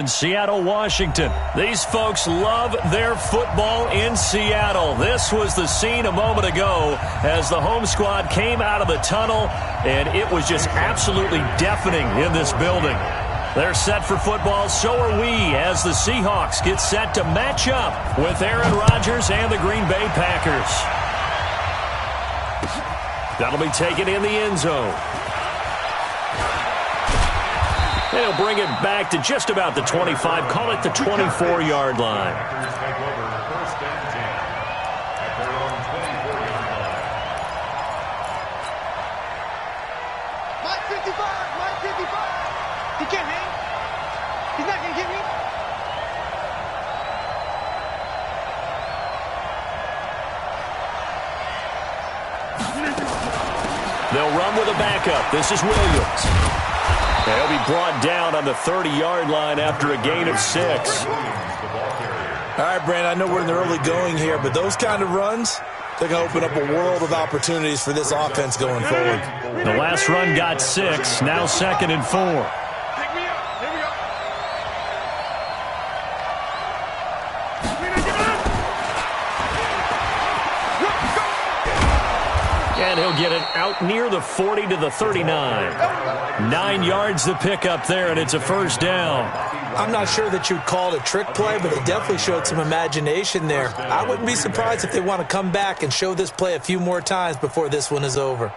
In Seattle, Washington. These folks love their football in Seattle. This was the scene a moment ago as the home squad came out of the tunnel, and it was just absolutely deafening in this building. They're set for football, so are we, as the Seahawks get set to match up with Aaron Rodgers and the Green Bay Packers. That'll be taken in the end zone. They'll bring it back to just about the 25, call it the 24-yard line. Mike 55, Mike 55. He can't hang. He's not going to get me. They'll run with a backup. This is Williams. They'll be brought down on the 30-yard line after a gain of 6. All right, Brandon, I know we're in the early going here, but those kind of runs, they're going to open up a world of opportunities for this offense going forward. The last run got 6, now 2nd and 4. Pick me up. Here we go. And he'll get it out near the 40 to the 39. 9 yards to pick up there, and it's a first down. I'm not sure that you'd call it a trick play, but it definitely showed some imagination there. I wouldn't be surprised if they want to come back and show this play a few more times before this one is over.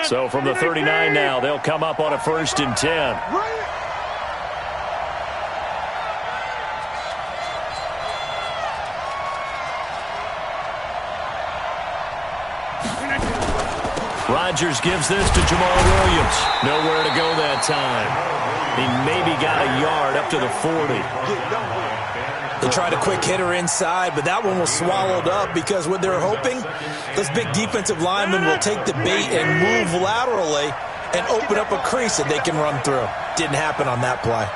So from the 39 now, they'll come up on a 1st and 10. Rodgers gives this to Jamal Williams. Nowhere to go that time. He maybe got a yard up to the 40. They tried a quick hitter inside, but that one was swallowed up because what they're hoping, those big defensive linemen will take the bait and move laterally and open up a crease that they can run through. Didn't happen on that play.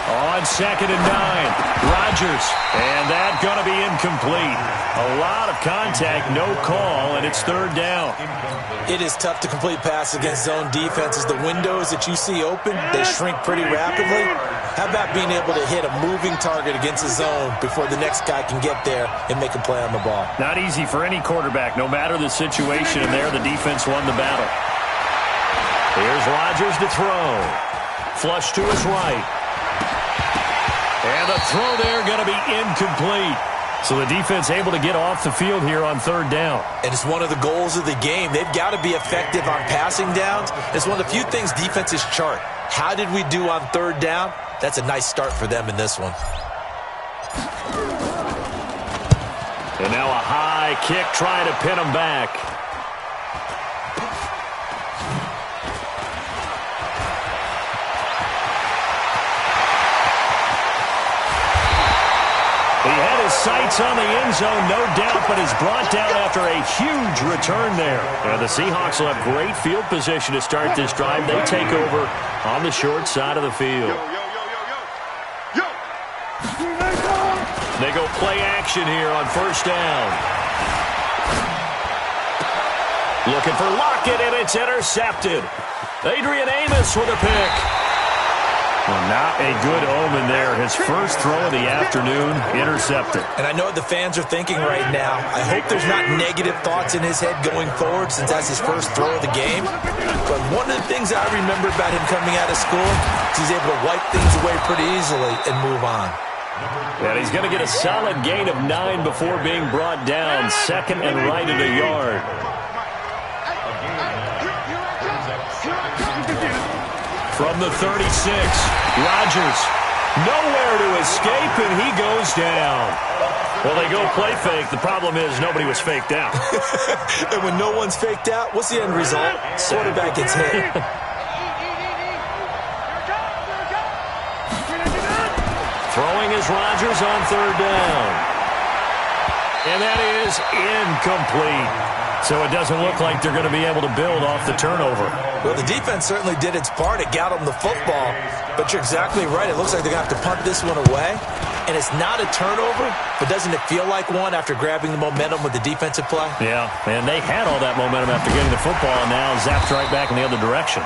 On 2nd and 9, Rodgers, and that's going to be incomplete. A lot of contact, no call, and it's 3rd down. It is tough to complete passes against zone defenses. The windows that you see open, they shrink pretty rapidly. How about being able to hit a moving target against a zone before the next guy can get there and make a play on the ball? Not easy for any quarterback, no matter the situation, and there the defense won the battle. Here's Rodgers to throw. Flush to his right. And the throw there going to be incomplete. So the defense able to get off the field here on 3rd down. And it's one of the goals of the game. They've got to be effective on passing downs. It's one of the few things defenses chart. How did we do on 3rd down? That's a nice start for them in this one. And now a high kick trying to pin him back. He had his sights on the end zone, no doubt, but is brought down after a huge return there. And the Seahawks will have great field position to start this drive. They take over on the short side of the field. They go play action here on 1st down. Looking for Lockett, and it's intercepted. Adrian Amos with a pick. Well, not a good omen there. His first throw of the afternoon, intercepted. And I know what the fans are thinking right now. I hope there's not negative thoughts in his head going forward since that's his first throw of the game. But one of the things I remember about him coming out of school is he's able to wipe things away pretty easily and move on. And he's going to get a solid gain of 9 before being brought down. 2nd and right at a yard. From the 36, Rodgers, nowhere to escape, and he goes down. Well, they go play fake. The problem is nobody was faked out. And when no one's faked out, what's the end result? Quarterback gets hit. Throwing is Rodgers on 3rd down. And that is incomplete. So it doesn't look like they're going to be able to build off the turnover. Well, the defense certainly did its part. It got them the football. But you're exactly right. It looks like they're going to have to punt this one away. And it's not a turnover, but doesn't it feel like one after grabbing the momentum with the defensive play? Yeah, and they had all that momentum after getting the football and now zapped right back in the other direction.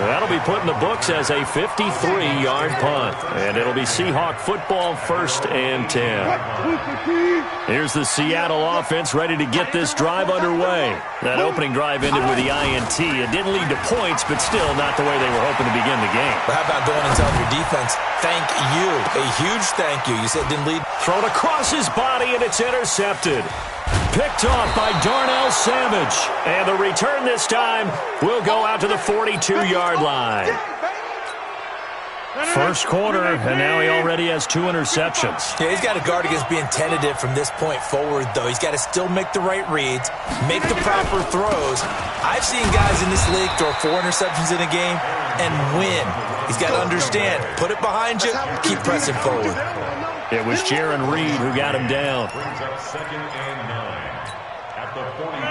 That'll be put in the books as a 53-yard punt. And it'll be Seahawk football, 1st and 10. Here's the Seattle offense ready to get this drive underway. That opening drive ended with the INT. It didn't lead to points, but still not the way they were hoping to begin the game. But how about going and telling your defense, thank you, a huge thank you. You said it didn't lead. Thrown across his body, and it's intercepted. Picked off by Darnell Savage. And the return this time will go out to the 42-yard line. First quarter, and now he already has 2 interceptions. Yeah, he's got to guard against being tentative from this point forward, though. He's got to still make the right reads, make the proper throws. I've seen guys in this league throw 4 interceptions in a game and win. He's got to understand, put it behind you, keep pressing forward. It was Jaron Reed who got him down.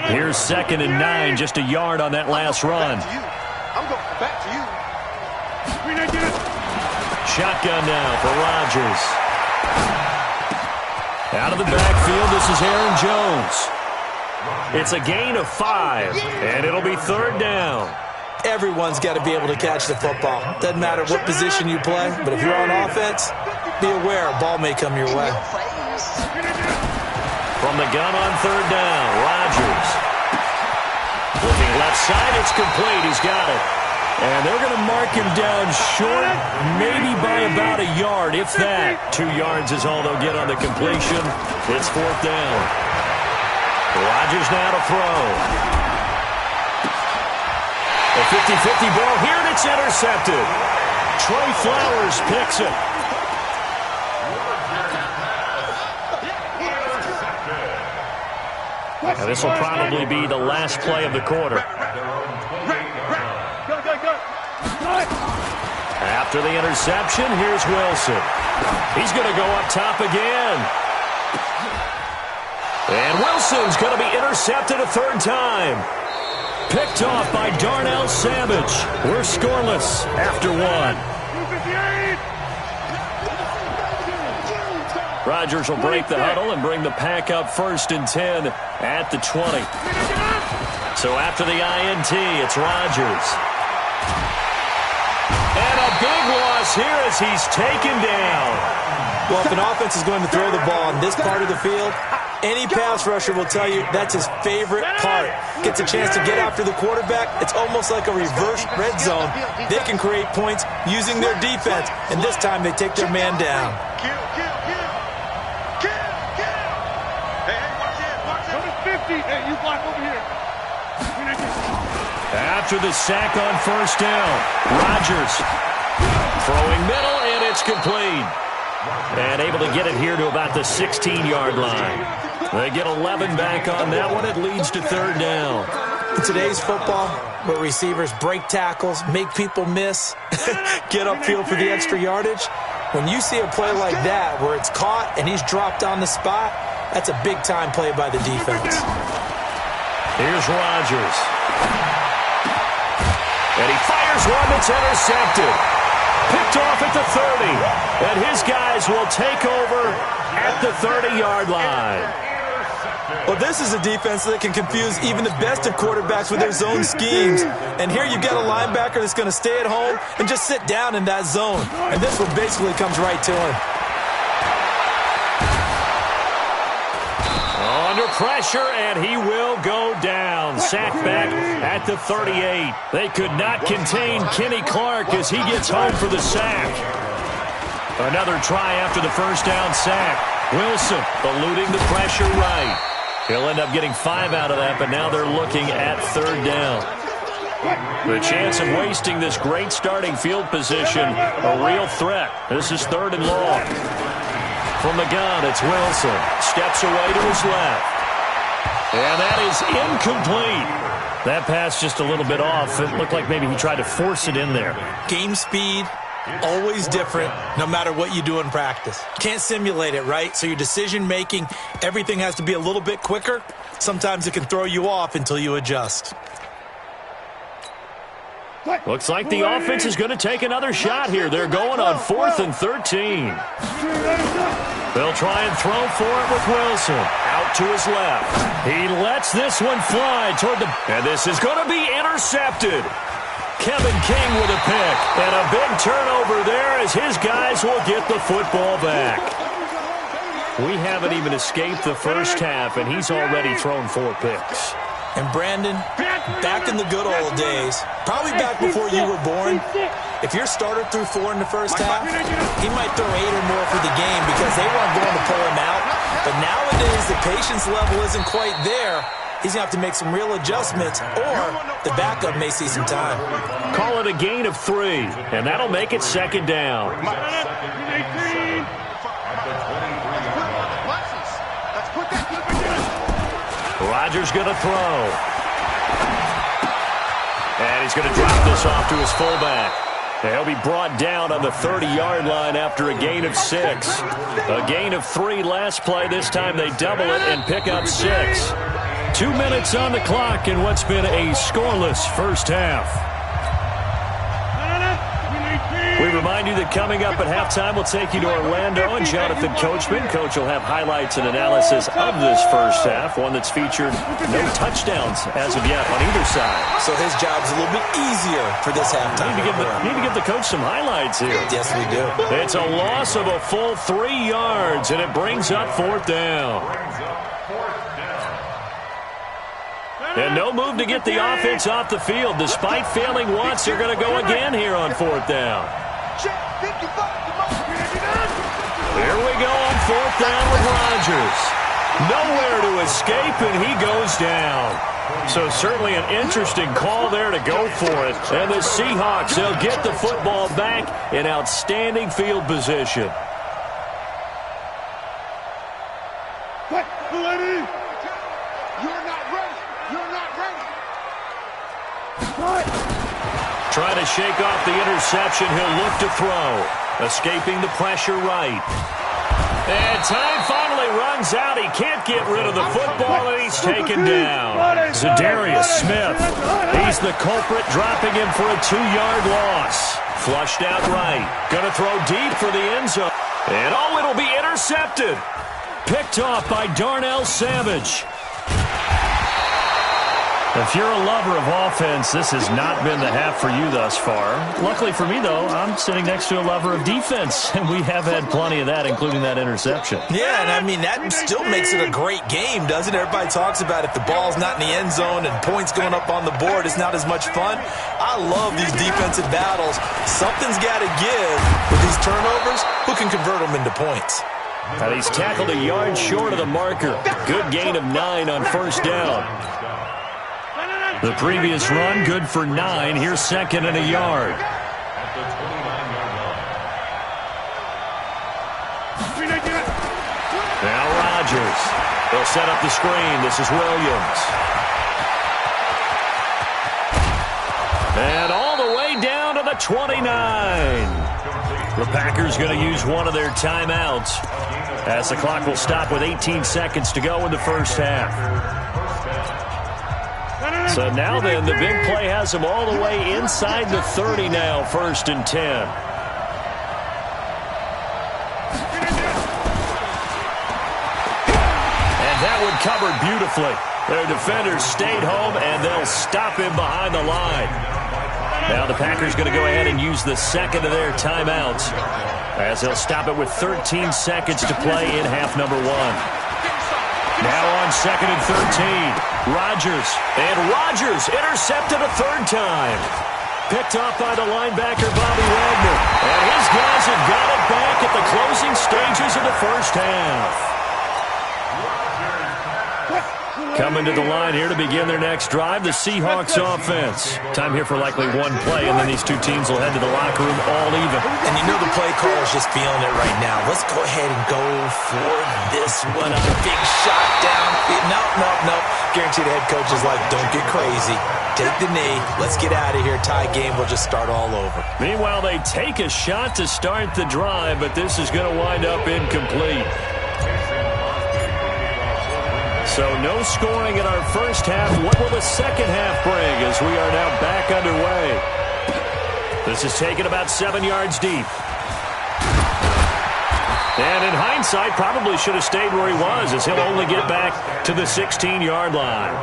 Here's 2nd and 9, just a yard on that last run. I'm going back to you. Shotgun now for Rodgers. Out of the backfield, this is Aaron Jones. It's a gain of 5, and it'll be 3rd down. Everyone's got to be able to catch the football. Doesn't matter what position you play, but if you're on offense, be aware a ball may come your way. From the gun on 3rd down, Rodgers. Looking left side, it's complete. He's got it. And they're going to mark him down short, maybe by about a yard, if that. 2 yards is all they'll get on the completion. It's 4th down. Rodgers now to throw. A 50-50 ball here, and it's intercepted. Trey Flowers picks it. Now this will probably be the last play of the quarter. After the interception, here's Wilson. He's going to go up top again. And Wilson's going to be intercepted a 3rd time. Picked off by Darnell Savage. We're scoreless after 1. Rodgers will break the huddle and bring the pack up 1st and 10 at the 20. So after the INT, it's Rodgers. And a big loss here as he's taken down. Well, if an offense is going to throw the ball on this part of the field, any pass rusher will tell you that's his favorite part. Gets a chance to get after the quarterback. It's almost like a reverse red zone. They can create points using their defense, and this time they take their man down. Hey, you block over here. After the sack on 1st down, Rodgers throwing middle, and it's complete. And able to get it here to about the 16-yard line. They get 11 back on that one. It leads to 3rd down. In today's football, where receivers break tackles, make people miss, get upfield for the extra yardage, when you see a play like that where it's caught and he's dropped on the spot, that's a big-time play by the defense. Here's Rodgers. And he fires one that's intercepted. Picked off at the 30. And his guys will take over at the 30-yard line. Well, this is a defense that can confuse even the best of quarterbacks with their zone schemes. And here you've got a linebacker that's going to stay at home and just sit down in that zone. And this one basically comes right to him. Under pressure, and he will go down. Sack back at the 38. They could not contain Kenny Clark as he gets home for the sack. Another try after the 1st down sack. Wilson eluding the pressure right. He'll end up getting 5 out of that, but now they're looking at 3rd down. The chance of wasting this great starting field position, a real threat. This is 3rd and long. From the gun, it's Wilson. Steps away to his left. And that is incomplete. That pass just a little bit off. It looked like maybe he tried to force it in there. Game speed, always different, no matter what you do in practice. Can't simulate it, right? So your decision-making, everything has to be a little bit quicker. Sometimes it can throw you off until you adjust. Looks like the offense is going to take another shot here. They're going on 4th and 13. They'll try and throw for it with Wilson. Out to his left. He lets this one fly toward the... And this is going to be intercepted. Kevin King with a pick. And a big turnover there as his guys will get the football back. We haven't even escaped the first half, and he's already thrown 4 picks. And Brandon, back in the good old days, probably back before you were born, if your starter threw 4 in the first half, he might throw 8 or more for the game because they weren't going to pull him out. But nowadays, the patience level isn't quite there. He's going to have to make some real adjustments, or the backup may see some time. Call it a gain of 3, and that'll make it 2nd down. Rodgers going to throw. And he's going to drop this off to his fullback. He'll be brought down on the 30-yard line after a gain of 6. A gain of 3 last play. This time they double it and pick up 6. 2 minutes on the clock in what's been a scoreless first half. We remind you that coming up at halftime, we'll take you to Orlando and Jonathan Coachman. Coach will have highlights and analysis of this first half, one that's featured no touchdowns as of yet on either side. So his job's a little bit easier for this halftime. Need to give the coach some highlights here. Yes, we do. It's a loss of a full 3 yards, and it brings up 4th down. And no move to get the offense off the field. Despite failing once, they're going to go again here on 4th down. Here we go on 4th down with Rodgers. Nowhere to escape, and he goes down. So certainly an interesting call there to go for it. And the Seahawks, they'll get the football back in outstanding field position. Trying to shake off the interception. He'll look to throw. Escaping the pressure right. And time finally runs out. He can't get rid of the football, and he's taken down. Zadarius Smith. He's the culprit, dropping him for a 2-yard loss. Flushed out right. Going to throw deep for the end zone. And it'll be intercepted. Picked off by Darnell Savage. If you're a lover of offense, this has not been the half for you thus far. Luckily for me, though, I'm sitting next to a lover of defense, and we have had plenty of that, including that interception. Yeah, and I mean, that still makes it a great game, doesn't it? Everybody talks about if the ball's not in the end zone and points going up on the board, it's not as much fun. I love these defensive battles. Something's got to give with these turnovers. Who can convert them into points? And he's tackled a yard short of the marker. Good gain of 9 on 1st down. The previous run, good for 9. Here's 2nd and a yard. Now Rodgers. They'll set up the screen. This is Williams. And all the way down to the 29. The Packers going to use one of their timeouts as the clock will stop with 18 seconds to go in the first half. So now then, the big play has them all the way inside the 30 now, 1st and 10. And that one covered beautifully. Their defenders stayed home, and they'll stop him behind the line. Now the Packers going to go ahead and use the 2nd of their timeouts as they'll stop it with 13 seconds to play in half number 1. Now on 2nd and 13. Rodgers. And Rodgers intercepted a 3rd time. Picked off by the linebacker, Bobby Wagner. And his guys have got it back at the closing stages of the first half. Coming to the line here to begin their next drive, the Seahawks offense. Time here for likely one play, and then these two teams will head to the locker room all even. And you know the play caller's just feeling it right now. Let's go ahead and go for this one. A big shot down. No. Guarantee the head coach is like, don't get crazy. Take the knee. Let's get out of here. Tie game. We'll just start all over. Meanwhile, they take a shot to start the drive, but this is going to wind up incomplete. So no scoring in our first half. What will the second half bring as we are now back underway? This is taken about 7 yards deep. And in hindsight, probably should have stayed where he was, as he'll only get back to the 16-yard line.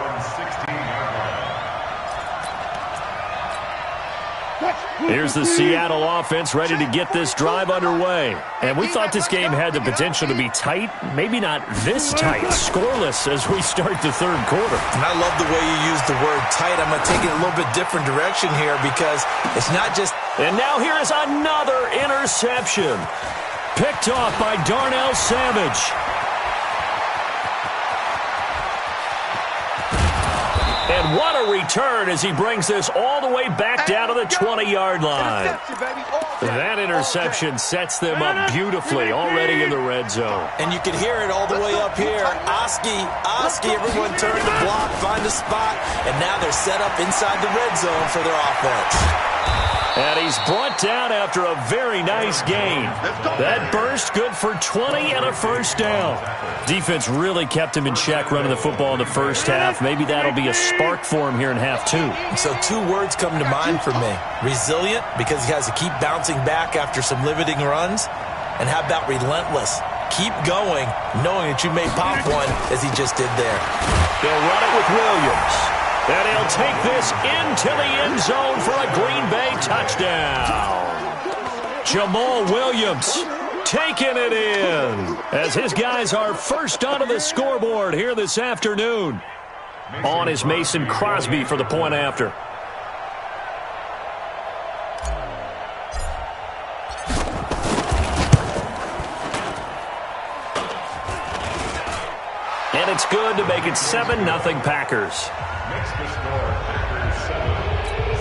Here's the Seattle offense ready to get this drive underway. And we thought this game had the potential to be tight, maybe not this tight, scoreless as we start the third quarter. And I love the way you use the word tight. I'm going to take it a little bit different direction here because it's not just... And now here is another interception. Picked off by Darnell Savage. And what a return as he brings this all the way back down to the 20-yard line. That interception sets them up beautifully already in the red zone. And you can hear it all the way up here. Oski, everyone turned the block, find a spot, and now they're set up inside the red zone for their offense. And he's brought down after a very nice gain. That burst good for 20 and a first down. Defense really kept him in check running the football in the first half. Maybe that'll be a spark for him here in half two. So 2 words come to mind for me. Resilient, because he has to keep bouncing back after some limiting runs. And how about relentless? Keep going, knowing that you may pop one as he just did there. They'll run it with Williams. And he'll take this into the end zone for a Green Bay touchdown. Jamal Williams taking it in as his guys are first onto the scoreboard here this afternoon. On is Mason Crosby for the point after. And it's good to make it 7-0 Packers. Next to score, Packers 7,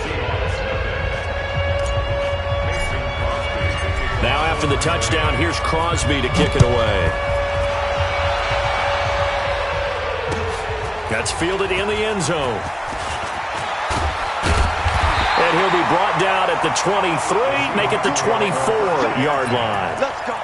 Seahawks nothing. Mason Crosby. Now after the touchdown, here's Crosby to kick it away. That's fielded in the end zone. And he'll be brought down at the 23, make it the 24-yard line. Let's go.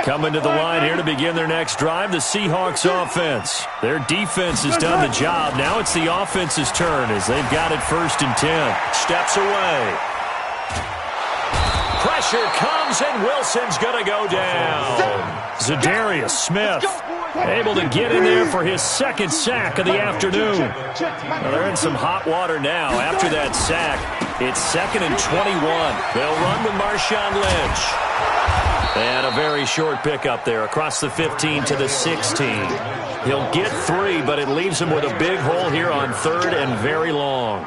Coming to the line here to begin their next drive, the Seahawks offense. Their defense has done the job. Now it's the offense's turn as they've got it 1st and 10. Steps away. Pressure comes, and Wilson's going to go down. Zadarius Smith able to get in there for his 2nd sack of the afternoon. Well, they're in some hot water now. After that sack, it's 2nd and 21. They'll run with Marshawn Lynch. And a very short pickup there across the 15 to the 16. He'll get 3, but it leaves him with a big hole here on 3rd and very long.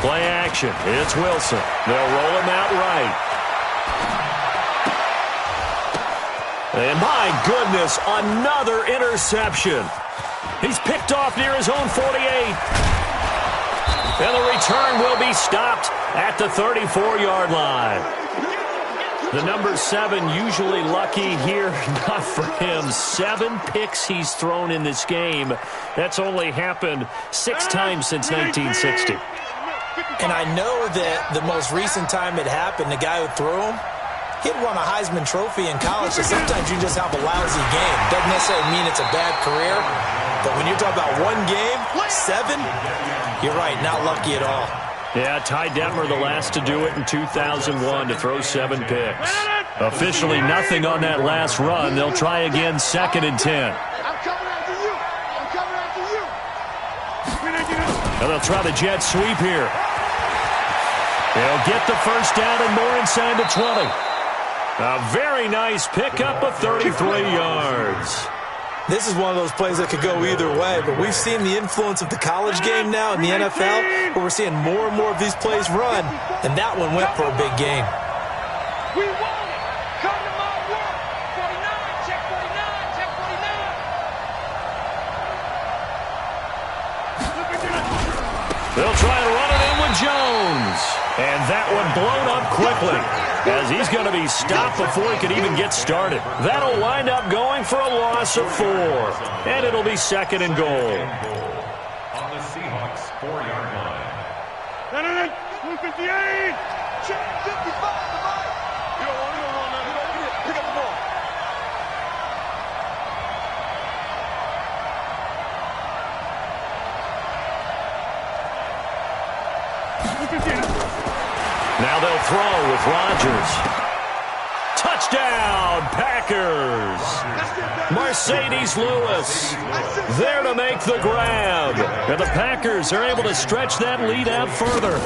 Play action. It's Wilson. They'll roll him out right. And my goodness, another interception. He's picked off near his own 48. And the return will be stopped at the 34-yard line. The number 7 usually lucky here. Not for him. 7 picks he's thrown in this game. That's only happened 6 times since 1960. And I know that the most recent time it happened, the guy who threw him, he'd won a Heisman Trophy in college, so sometimes you just have a lousy game. Doesn't necessarily mean it's a bad career, but when you're talking about one game, 7, you're right, not lucky at all. Yeah, Ty Detmer, the last to do it in 2001, to throw 7 picks. Officially nothing on that last run. They'll try again, 2nd and 10. I'm coming after you. I'm coming after you. And they'll try the jet sweep here. They'll get the first down and more inside the 20. A very nice pickup of 33 yards. This is one of those plays that could go either way, but we've seen the influence of the college game now in the NFL, where we're seeing more and more of these plays run, and that one went for a big gain. We want it. Come to my work. 49, check 49, check 49. They'll try and run it in with Jones. And that one blown up quickly as he's going to be stopped before he could even get started. That'll wind up going for a loss of 4. And it'll be 2nd and goal. On the Seahawks 4-yard line. 258. Check 55. You don't want nothing. Pick up the ball. Now they'll throw with Rodgers. Touchdown, Packers! Mercedes Lewis there to make the grab. And the Packers are able to stretch that lead out further.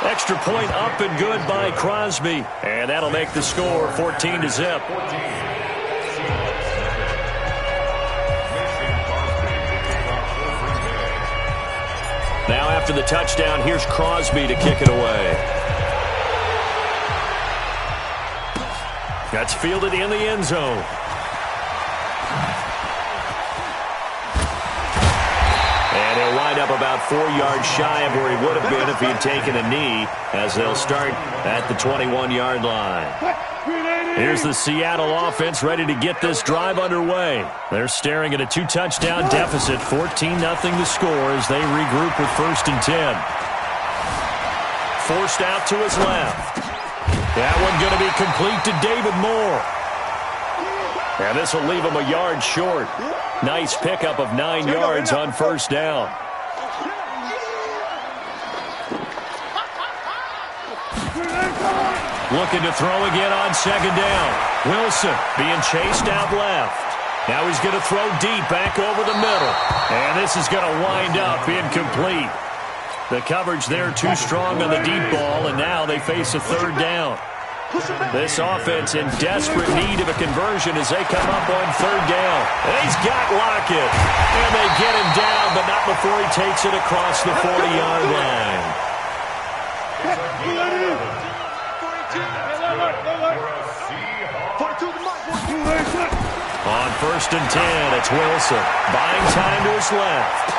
Extra point up and good by Crosby. And that'll make the score 14-0. Now after the touchdown, here's Crosby to kick it away. That's fielded in the end zone. And he'll wind up about 4 yards shy of where he would have been if he'd taken a knee, as they'll start at the 21-yard line. Here's the Seattle offense ready to get this drive underway. They're staring at a 2-touchdown deficit, 14-0 the score as they regroup with 1st and 10. Forced out to his left. That one going to be complete to David Moore. And this will leave him a yard short. Nice pickup of 9 yards on 1st down. Looking to throw again on 2nd down. Wilson being chased out left. Now he's going to throw deep back over the middle. And this is going to wind up incomplete. The coverage there too strong on the deep ball, and now they face a 3rd down. This offense in desperate need of a conversion as they come up on 3rd down. And he's got Lockett. And they get him down, but not before he takes it across the 40-yard line. On 1st and 10, it's Wilson. Buying time to his left.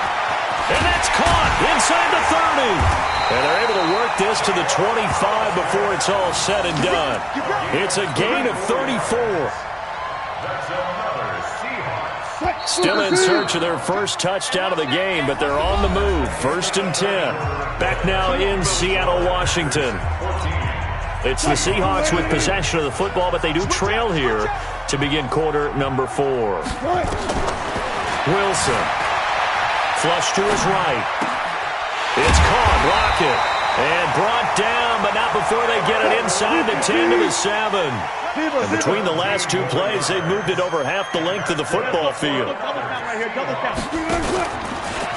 And that's caught inside the 30. And they're able to work this to the 25 before it's all said and done. It's a gain of 34. Still in search of their first touchdown of the game, but they're on the move. 1st and 10. Back now in Seattle, Washington. It's the Seahawks with possession of the football, but they do trail here to begin quarter number 4. Wilson. Flush to his right. It's caught. Lockett. And brought down, but not before they get it inside the 10 to the 7. And between the last 2 plays, they've moved it over half the length of the football field.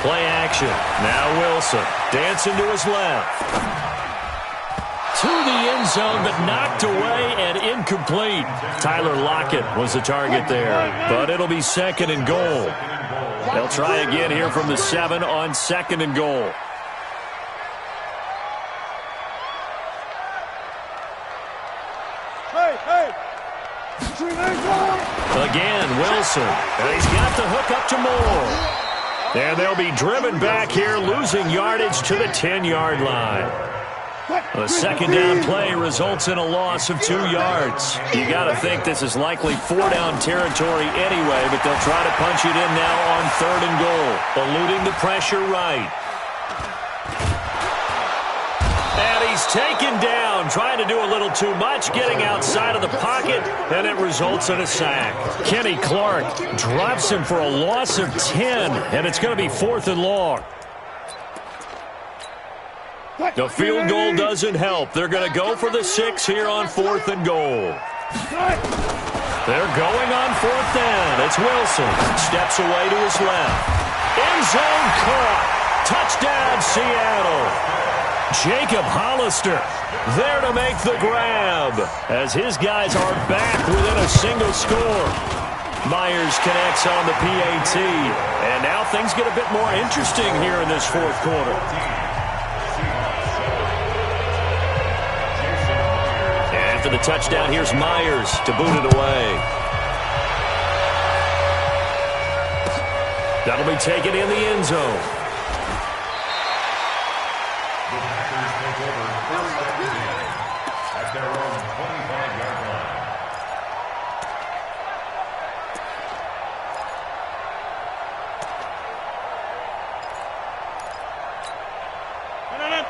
Play action. Now Wilson. Dancing to his left. To the end zone, but knocked away and incomplete. Tyler Lockett was the target there, but it'll be 2nd and goal. They'll try again here from the 7 on 2nd and goal. Again, Wilson. And he's got the hook up to Moore. And they'll be driven back here, losing yardage to the 10-yard line. A 2nd down play results in a loss of 2 yards. You got to think this is likely 4-down territory anyway, but they'll try to punch it in now on 3rd and goal, eluding the pressure right. And he's taken down, trying to do a little too much, getting outside of the pocket, and it results in a sack. Kenny Clark drops him for a loss of 10, and it's going to be 4th and long. The field goal doesn't help. They're going to go for the 6 here on 4th and goal. They're going on 4th down. It's Wilson. Steps away to his left. End zone caught. Touchdown, Seattle. Jacob Hollister there to make the grab as his guys are back within a single score. Myers connects on the PAT. And now things get a bit more interesting here in this 4th quarter. After the touchdown, here's Myers to boot it away. That'll be taken in the end zone. The Packers take over 1st and 10 at their own 25-yard line.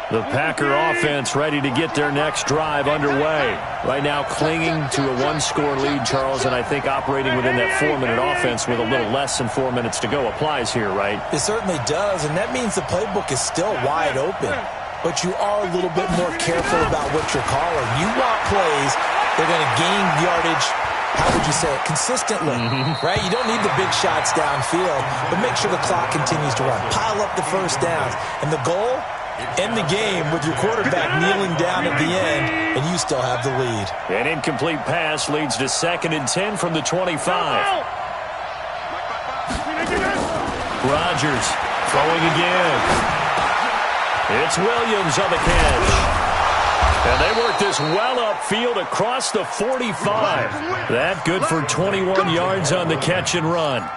The Packer offense ready to get their next drive underway. Right now clinging to a one-score lead, Charles, and I think operating within that 4-minute offense with a little less than 4 minutes to go applies here, right? It certainly does, and that means the playbook is still wide open. But you are a little bit more careful about what you're calling. You want plays that are going to gain yardage, how would you say it, consistently, right? You don't need the big shots downfield, but make sure the clock continues to run. Pile up the first downs. And the goal? End the game with your quarterback kneeling down at the end, and you still have the lead. An incomplete pass leads to 2nd and 10 from the 25. Rodgers throwing again. It's Williams on the catch. And they work this well upfield across the 45. That good for 21 yards on the catch and run.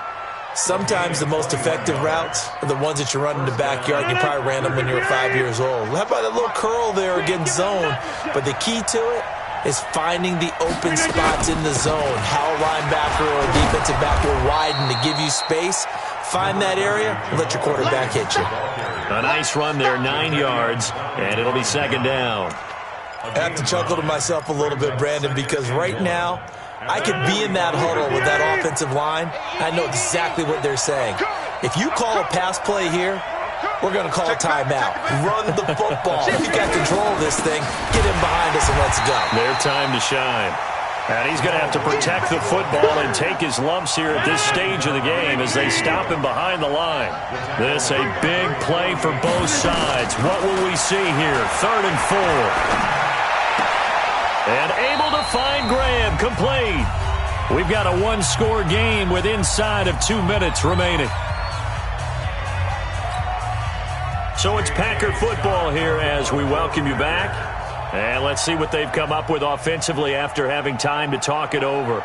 Sometimes the most effective routes are the ones that you run in the backyard. You probably ran them when you were 5 years old. How about that little curl there against zone? But the key to it is finding the open spots in the zone. How a linebacker or a defensive back will widen to give you space. Find that area and let your quarterback hit you. A nice run there, 9 yards, and it'll be 2nd down. I have to chuckle to myself a little bit, Brandon, because right now I could be in that huddle with that offensive line. I know exactly what they're saying. If you call a pass play here, we're going to call a timeout. Run the football. If you got control of this thing, get in behind us and let's go. Their time to shine. And he's going to have to protect the football and take his lumps here at this stage of the game as they stop him behind the line. This a big play for both sides. What will we see here? 3rd and 4. And able to find Graham, complete. We've got a one-score game with inside of 2 minutes remaining. So it's Packer football here as we welcome you back. And let's see what they've come up with offensively after having time to talk it over.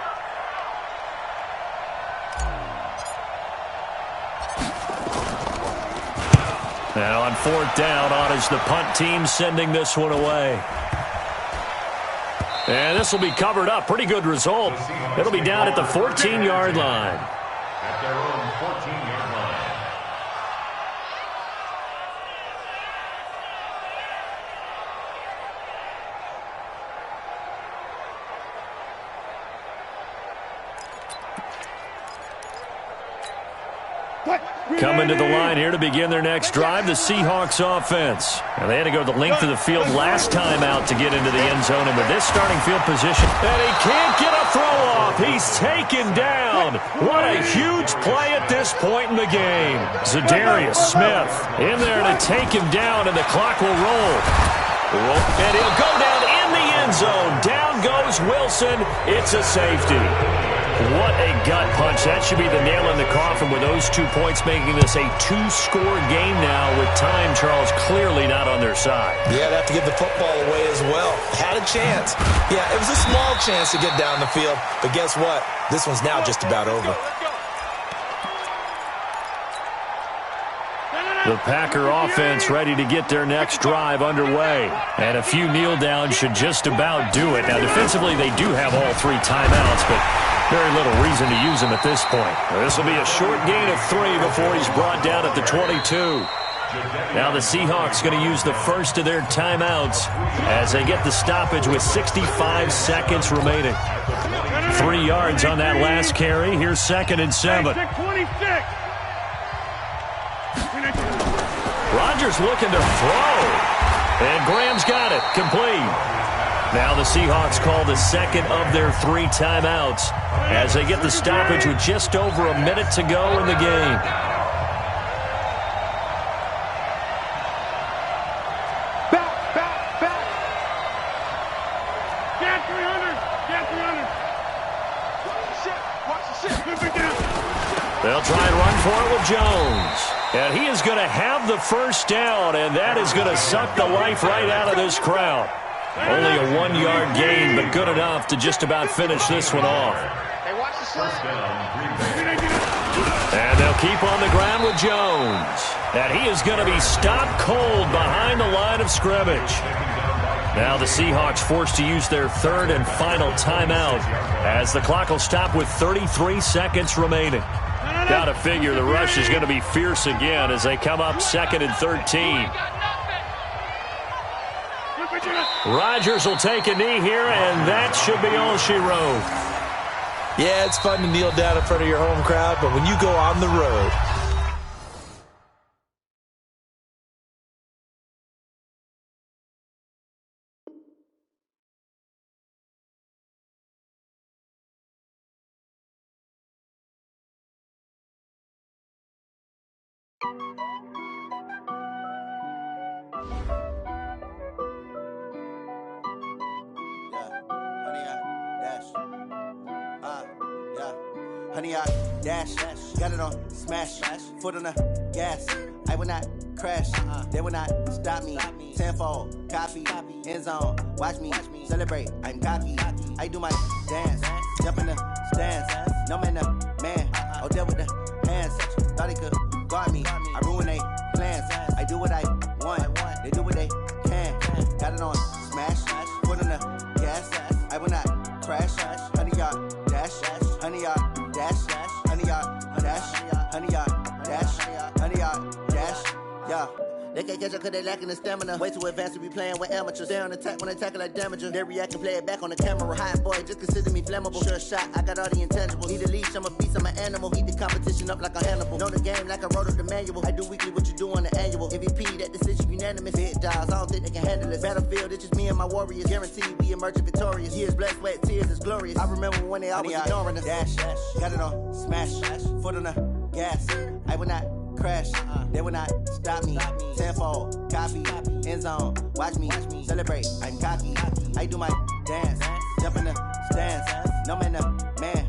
Now on 4th down, on is the punt team sending this one away. And this will be covered up. Pretty good result. It'll be down at the 14-yard line. At their own 14-yard line. Coming to the line here to begin their next drive, the Seahawks offense. And they had to go the length of the field last time out to get into the end zone. And with this starting field position, and he can't get a throw off. He's taken down. What a huge play at this point in the game. Za'Darius Smith in there to take him down, and the clock will roll. And he'll go down in the end zone. Down goes Wilson. It's a safety. What a gut punch. That should be the nail in the coffin with those 2 points, making this a 2-score game now with time, Charles, clearly not on their side. Yeah, they'd have to give the football away as well. Had a chance. Yeah, it was a small chance to get down the field, but guess what? This one's now just about over. The Packer offense ready to get their next drive underway. And a few kneel downs should just about do it. Now, defensively, they do have all 3 timeouts, but very little reason to use him at this point. This will be a short gain of 3 before he's brought down at the 22. Now the Seahawks going to use the first of their timeouts as they get the stoppage with 65 seconds remaining. 3 yards on that last carry. Here's 2nd and 7. Rodgers looking to throw. And Graham's got it. Complete. Now the Seahawks call the 2nd of their 3 timeouts as they get the stoppage with just over a minute to go in the game. Back. Get 300. Watch the shit. They'll try and run for it with Jones. And he is going to have the first down, and that is going to suck the life right out of this crowd. Only a 1-yard gain, but good enough to just about finish this one off. And they'll keep on the ground with Jones. And he is going to be stopped cold behind the line of scrimmage. Now the Seahawks forced to use their 3rd and final timeout as the clock will stop with 33 seconds remaining. Got to figure the rush is going to be fierce again as they come up 2nd and 13. Rodgers will take a knee here, and that should be all she wrote. Yeah, it's fun to kneel down in front of your home crowd, but when you go on the road... Honey, I dash, got it on smash, foot on the gas. I will not crash, they will not stop me. Tenfold, copy, end zone, watch me celebrate. I'm cocky, I do my dance, jump in the stands. No man, man, oh, there with the hands. Thought he could guard me, I ruin they plans. I do what I want, they do what they can. Got it on smash, foot on the gas. I will not crash, honey, y'all dash, honey, y'all dash, honey, y'all dash, honey, y'all dash, honey, y'all dash, yeah. They can't catch up cause they lacking the stamina. Way too advanced to be playing with amateurs. Stay on attack when they tackle like damager. They react and play it back on the camera. Hot boy, just consider me flammable. Sure shot, I got all the intangibles. Need a leash, I'm a beast, I'm an animal. Eat the competition up like a Hannibal. Know the game like I wrote up the manual. I do weekly what you do on the annual. MVP, that decision unanimous. Big dials, I don't think they can handle this. Battlefield, it's just me and my warriors. Guaranteed we emerge victorious. Years, blood, sweat, tears, is glorious. I remember when they always ignoring us. Dash, got it on smash, foot on the gas. I will not crash, they will not stop me. Tenfold, copy, end zone, watch me celebrate. I'm cocky, I do my dance, jump in the stands. No man, man,